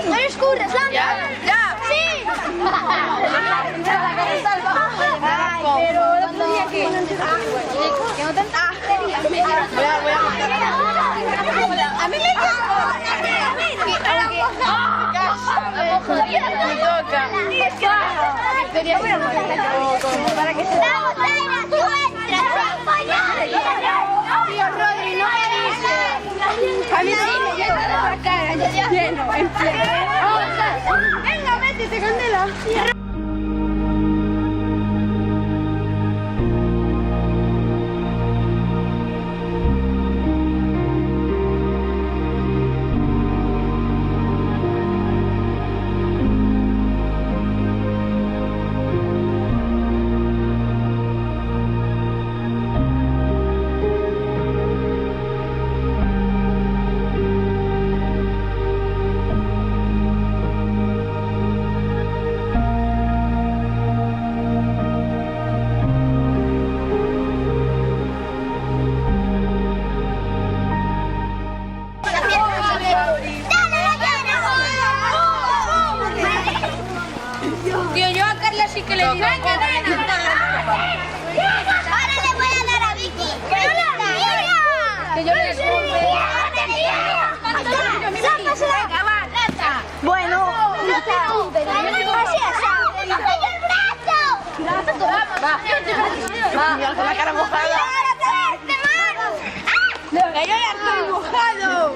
No escurres, Landa. ¡Ya! ¡Sí! Pero el otro día que no tanta Voy a a mí me para que se tío Rodri, no me dice. A mí sí me lleva la cara, lleno, en pleno. Venga, métete, Candela. Tío, yo a Carla sí que le digo. Venga, Ahora le voy a dar a Vicky. que yo le Bueno, así Mira, con la cara mojada. ¡Que yo ya estoy mojado!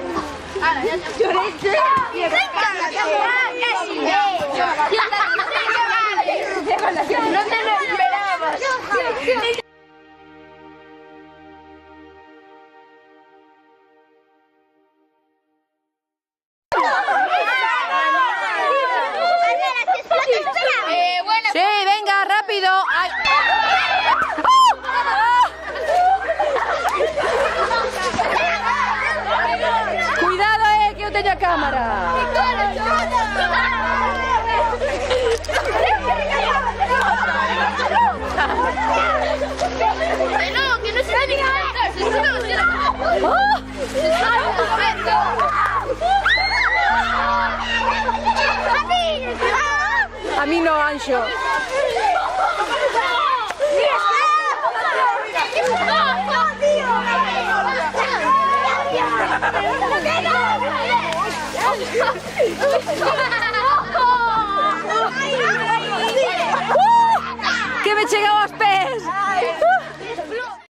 ¡No te lo esperabas! Sí, venga, rápido. Ay. Cuidado, que yo tengo cámara. Que no se va ni a levantar, se está haciendo. A mí no, Ancho. Que me llegaba als pés.